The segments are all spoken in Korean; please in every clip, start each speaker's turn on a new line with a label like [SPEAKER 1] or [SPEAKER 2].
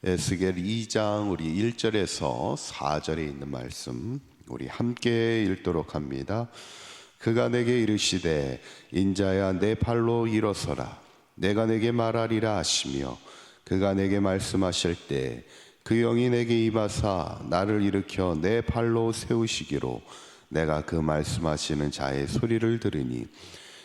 [SPEAKER 1] 에스겔 2장 우리 1절에서 4절에 있는 말씀 우리 함께 읽도록 합니다. 그가 내게 이르시되 인자야 내 발로 일어서라 내가 내게 말하리라 하시며 그가 내게 말씀하실 때 그 영이 내게 임하사 나를 일으켜 내 발로 세우시기로 내가 그 말씀하시는 자의 소리를 들으니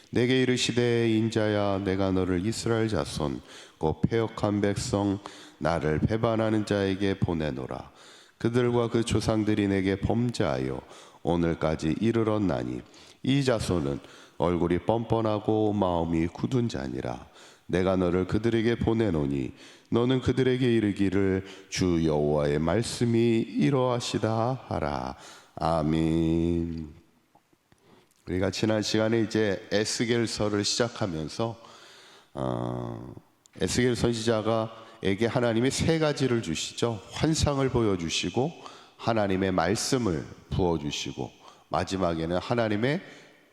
[SPEAKER 1] 내게 이르시되 인자야 내가 너를 이스라엘 자손 곧 패역한 백성 나를 배반하는 자에게 보내노라. 그들과 그 조상들이 내게 범죄하여 오늘까지 이르렀나니 이 자손은 얼굴이 뻔뻔하고 마음이 굳은 자니라. 내가 너를 그들에게 보내노니 너는 그들에게 이르기를 주 여호와의 말씀이 이러하시다 하라. 아멘. 우리가 지난 시간에 이제 에스겔서를 시작하면서 에스겔 선지자가에게 하나님이 세 가지를 주시죠. 환상을 보여주시고 하나님의 말씀을 부어주시고 마지막에는 하나님의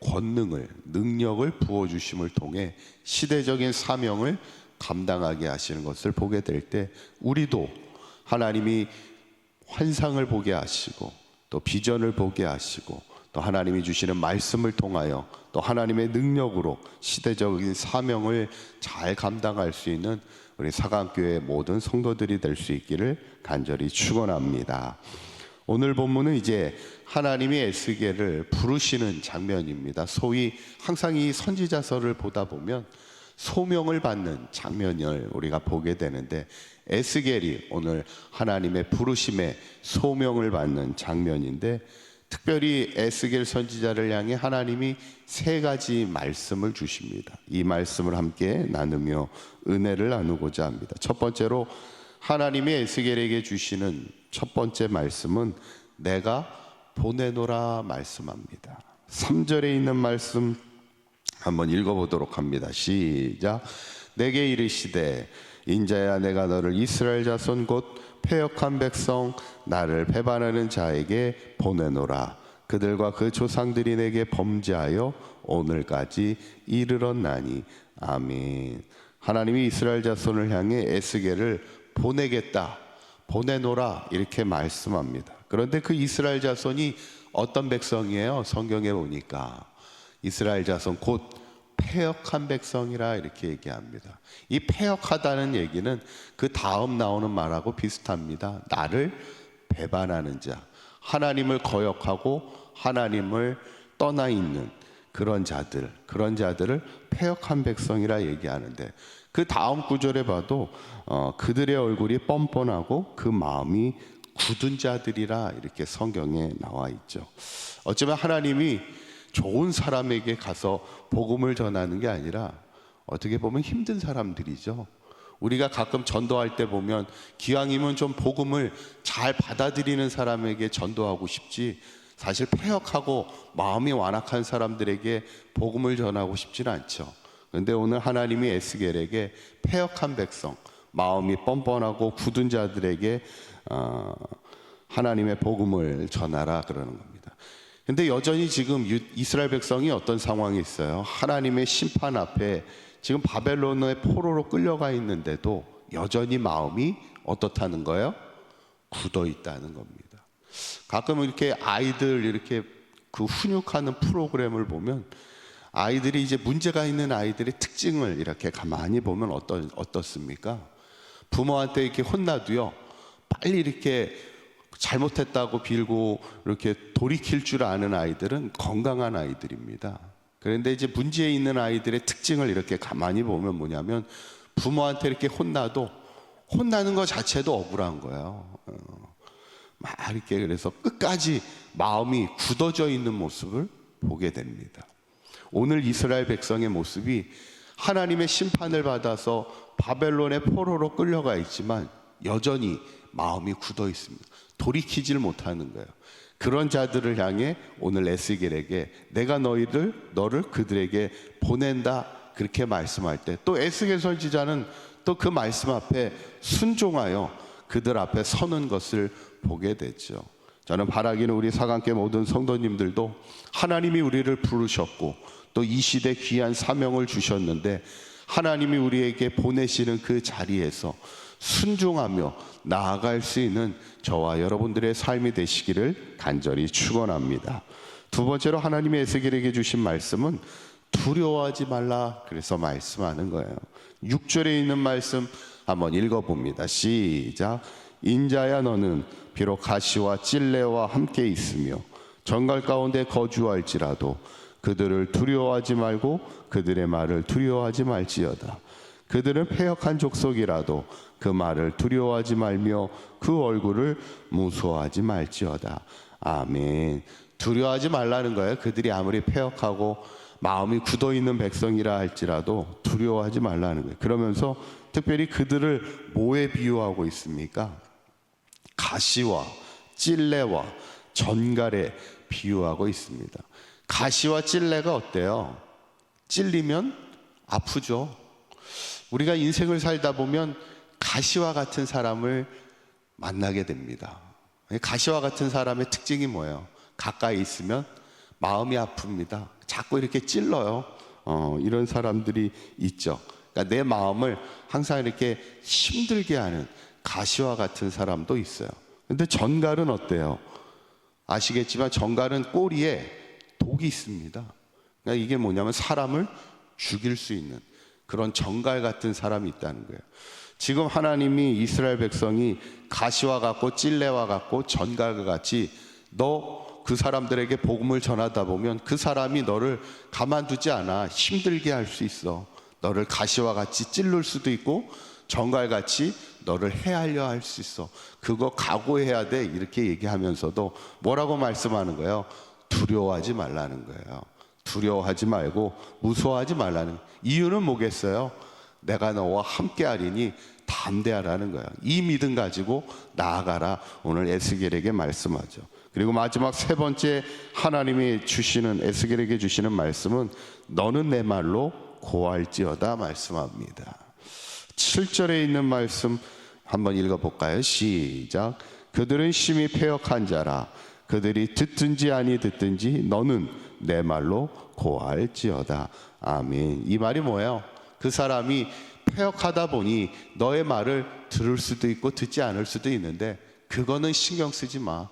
[SPEAKER 1] 권능을 능력을 부어주심을 통해 시대적인 사명을 감당하게 하시는 것을 보게 될 때 우리도 하나님이 환상을 보게 하시고 또 비전을 보게 하시고 또 하나님이 주시는 말씀을 통하여 또 하나님의 능력으로 시대적인 사명을 잘 감당할 수 있는 우리 사강교회 모든 성도들이 될 수 있기를 간절히 축원합니다. 오늘 본문은 이제 하나님이 에스겔을 부르시는 장면입니다. 소위 항상 이 선지자서를 보다 보면 소명을 받는 장면을 우리가 보게 되는데 에스겔이 오늘 하나님의 부르심에 소명을 받는 장면인데 특별히 에스겔 선지자를 향해 하나님이 세 가지 말씀을 주십니다. 이 말씀을 함께 나누며 은혜를 나누고자 합니다. 첫 번째로 하나님이 에스겔에게 주시는 첫 번째 말씀은 내가 보내노라 말씀합니다. 3절에 있는 말씀 한번 읽어보도록 합니다. 시작. 내게 이르시되 인자야 내가 너를 이스라엘 자손 곧 패역한 백성 나를 배반하는 자에게 보내노라. 그들과 그 조상들이 내게 범죄하여 오늘까지 이르렀나니. 아멘. 하나님이 이스라엘 자손을 향해 에스겔을 보내겠다, 보내노라 이렇게 말씀합니다. 그런데 그 이스라엘 자손이 어떤 백성이에요? 성경에 보니까 이스라엘 자손 곧 패역한 백성이라 이렇게 얘기합니다. 이 패역하다는 얘기는 그 다음 나오는 말하고 비슷합니다. 나를 배반하는 자, 하나님을 거역하고 하나님을 떠나 있는 그런 자들을 패역한 백성이라 얘기하는데 그 다음 구절에 봐도 그들의 얼굴이 뻔뻔하고 그 마음이 굳은 자들이라 이렇게 성경에 나와 있죠. 어쩌면 하나님이 좋은 사람에게 가서 복음을 전하는 게 아니라 어떻게 보면 힘든 사람들이죠. 우리가 가끔 전도할 때 보면 기왕이면 좀 복음을 잘 받아들이는 사람에게 전도하고 싶지 사실 패역하고 마음이 완악한 사람들에게 복음을 전하고 싶지는 않죠. 그런데 오늘 하나님이 에스겔에게 패역한 백성, 마음이 뻔뻔하고 굳은 자들에게 하나님의 복음을 전하라 그러는 겁니다. 근데 여전히 지금 이스라엘 백성이 어떤 상황에 있어요? 하나님의 심판 앞에 지금 바벨론의 포로로 끌려가 있는데도 여전히 마음이 어떻다는 거예요? 굳어 있다는 겁니다. 가끔 이렇게 아이들 이렇게 그 훈육하는 프로그램을 보면 아이들이 이제 문제가 있는 아이들의 특징을 이렇게 가만히 보면 어떻습니까? 부모한테 이렇게 혼나도요, 빨리 이렇게 잘못했다고 빌고 이렇게 돌이킬 줄 아는 아이들은 건강한 아이들입니다. 그런데 이제 문제 있는 아이들의 특징을 이렇게 가만히 보면 뭐냐면 부모한테 이렇게 혼나도 혼나는 것 자체도 억울한 거예요. 막 이렇게 그래서 끝까지 마음이 굳어져 있는 모습을 보게 됩니다. 오늘 이스라엘 백성의 모습이 하나님의 심판을 받아서 바벨론의 포로로 끌려가 있지만 여전히 마음이 굳어 있습니다. 돌이키질 못하는 거예요. 그런 자들을 향해 오늘 에스겔에게 내가 너를 그들에게 보낸다 그렇게 말씀할 때 또 에스겔 선지자는 또 그 말씀 앞에 순종하여 그들 앞에 서는 것을 보게 되죠. 저는 바라기는 우리 사강교회 모든 성도님들도 하나님이 우리를 부르셨고 또 이 시대 귀한 사명을 주셨는데 하나님이 우리에게 보내시는 그 자리에서 순종하며 나아갈 수 있는 저와 여러분들의 삶이 되시기를 간절히 축원합니다. 두 번째로 하나님의 에스겔에게 주신 말씀은 두려워하지 말라, 그래서 말씀하는 거예요. 6절에 있는 말씀 한번 읽어봅니다. 시작. 인자야, 너는 비록 가시와 찔레와 함께 있으며 정갈 가운데 거주할지라도 그들을 두려워하지 말고 그들의 말을 두려워하지 말지어다. 그들은 패역한 족속이라도 그 말을 두려워하지 말며 그 얼굴을 무서워하지 말지어다. 아멘. 두려워하지 말라는 거예요. 그들이 아무리 패역하고 마음이 굳어있는 백성이라 할지라도 두려워하지 말라는 거예요. 그러면서 특별히 그들을 뭐에 비유하고 있습니까? 가시와 찔레와 전갈에 비유하고 있습니다. 가시와 찔레가 어때요? 찔리면 아프죠. 우리가 인생을 살다 보면 가시와 같은 사람을 만나게 됩니다. 가시와 같은 사람의 특징이 뭐예요? 가까이 있으면 마음이 아픕니다. 자꾸 이렇게 찔러요. 이런 사람들이 있죠. 그러니까 내 마음을 항상 이렇게 힘들게 하는 가시와 같은 사람도 있어요. 근데 전갈은 어때요? 아시겠지만 전갈은 꼬리에 독이 있습니다. 그러니까 이게 뭐냐면 사람을 죽일 수 있는 그런 전갈 같은 사람이 있다는 거예요. 지금 하나님이 이스라엘 백성이 가시와 같고 찔레와 같고 전갈과 같이 너 그 사람들에게 복음을 전하다 보면 그 사람이 너를 가만두지 않아 힘들게 할 수 있어. 너를 가시와 같이 찔를 수도 있고 전갈같이 너를 해하려 할 수 있어. 그거 각오해야 돼. 이렇게 얘기하면서도 뭐라고 말씀하는 거예요? 두려워하지 말라는 거예요. 두려워하지 말고 무서워하지 말라는. 이유는 뭐겠어요? 내가 너와 함께 하리니 담대하라는 거예요. 이 믿음 가지고 나아가라. 오늘 에스겔에게 말씀하죠. 그리고 마지막 세 번째 하나님이 주시는, 에스겔에게 주시는 말씀은 너는 내 말로 고할지어다 말씀합니다. 7절에 있는 말씀 한번 읽어볼까요? 시작. 그들은 심히 패역한 자라. 그들이 듣든지 아니 듣든지 너는 내 말로 고할지어다. 아멘. 이 말이 뭐예요? 그 사람이 패역하다 보니 너의 말을 들을 수도 있고 듣지 않을 수도 있는데 그거는 신경 쓰지 마.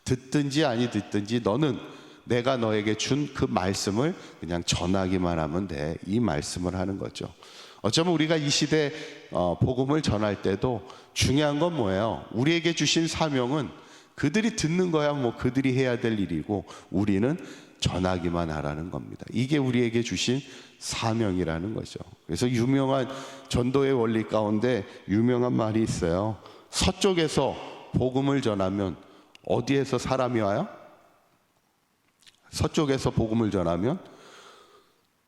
[SPEAKER 1] 듣든지 아니 듣든지 너는 내가 너에게 준 그 말씀을 그냥 전하기만 하면 돼. 이 말씀을 하는 거죠. 어쩌면 우리가 이 시대 복음을 전할 때도 중요한 건 뭐예요? 우리에게 주신 사명은 그들이 듣는 거야 뭐 그들이 해야 될 일이고 우리는 전하기만 하라는 겁니다. 이게 우리에게 주신 사명이라는 거죠. 그래서 유명한 전도의 원리 가운데 유명한 말이 있어요. 서쪽에서 복음을 전하면 어디에서 사람이 와요? 서쪽에서 복음을 전하면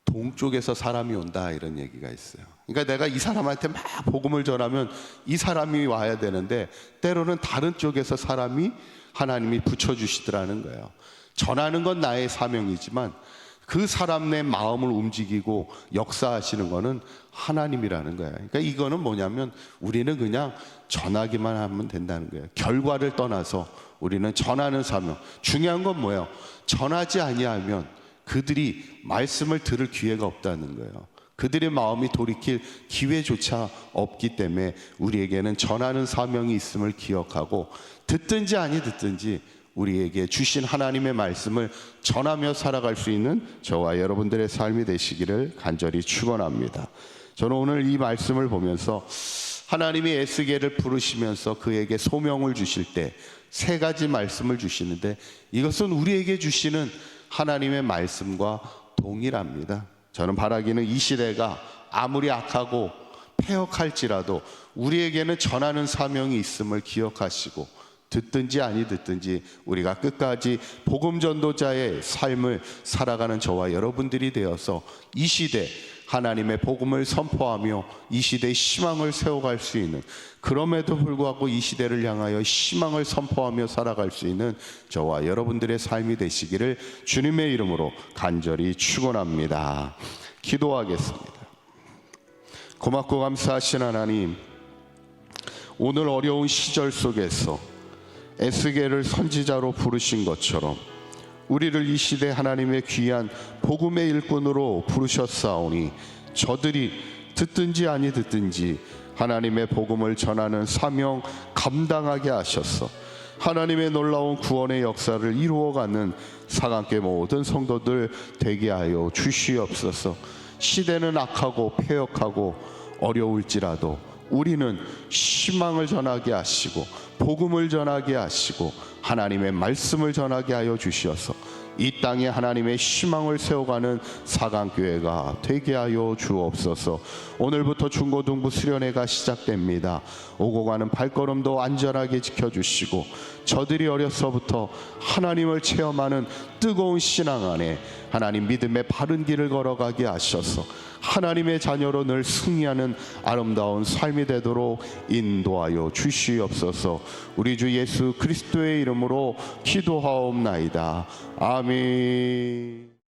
[SPEAKER 1] 동쪽에서 사람이 온다, 이런 얘기가 있어요. 그러니까 내가 이 사람한테 막 복음을 전하면 이 사람이 와야 되는데 때로는 다른 쪽에서 사람이 하나님이 붙여주시더라는 거예요. 전하는 건 나의 사명이지만 그 사람 내 마음을 움직이고 역사하시는 거는 하나님이라는 거예요. 그러니까 이거는 뭐냐면 우리는 그냥 전하기만 하면 된다는 거예요. 결과를 떠나서 우리는 전하는 사명. 중요한 건 뭐예요? 전하지 아니하면 그들이 말씀을 들을 기회가 없다는 거예요. 그들의 마음이 돌이킬 기회조차 없기 때문에 우리에게는 전하는 사명이 있음을 기억하고 듣든지 아니 듣든지 우리에게 주신 하나님의 말씀을 전하며 살아갈 수 있는 저와 여러분들의 삶이 되시기를 간절히 축원합니다. 저는 오늘 이 말씀을 보면서 하나님이 에스겔을 부르시면서 그에게 소명을 주실 때 세 가지 말씀을 주시는데 이것은 우리에게 주시는 하나님의 말씀과 동일합니다. 저는 바라기는 이 시대가 아무리 악하고 패역할지라도 우리에게는 전하는 사명이 있음을 기억하시고 듣든지 아니 듣든지 우리가 끝까지 복음 전도자의 삶을 살아가는 저와 여러분들이 되어서 이 시대 하나님의 복음을 선포하며 이 시대의 희망을 세워갈 수 있는, 그럼에도 불구하고 이 시대를 향하여 희망을 선포하며 살아갈 수 있는 저와 여러분들의 삶이 되시기를 주님의 이름으로 간절히 축원합니다. 기도하겠습니다. 고맙고 감사하신 하나님, 오늘 어려운 시절 속에서 에스겔을 선지자로 부르신 것처럼 우리를 이 시대 하나님의 귀한 복음의 일꾼으로 부르셨사오니 저들이 듣든지 아니 듣든지 하나님의 복음을 전하는 사명 감당하게 하셔서 하나님의 놀라운 구원의 역사를 이루어가는 사강교회 모든 성도들 되게 하여 주시옵소서. 시대는 악하고 패역하고 어려울지라도 우리는 희망을 전하게 하시고 복음을 전하게 하시고 하나님의 말씀을 전하게 하여 주시어서 이 땅에 하나님의 희망을 세워가는 사강교회가 되게 하여 주옵소서. 오늘부터 중고등부 수련회가 시작됩니다. 오고 가는 발걸음도 안전하게 지켜주시고 저들이 어려서부터 하나님을 체험하는 뜨거운 신앙 안에 하나님 믿음의 바른 길을 걸어가게 하셔서 하나님의 자녀로 늘 승리하는 아름다운 삶이 되도록 인도하여 주시옵소서. 우리 주 예수 그리스도의 이름으로 기도하옵나이다. 아멘.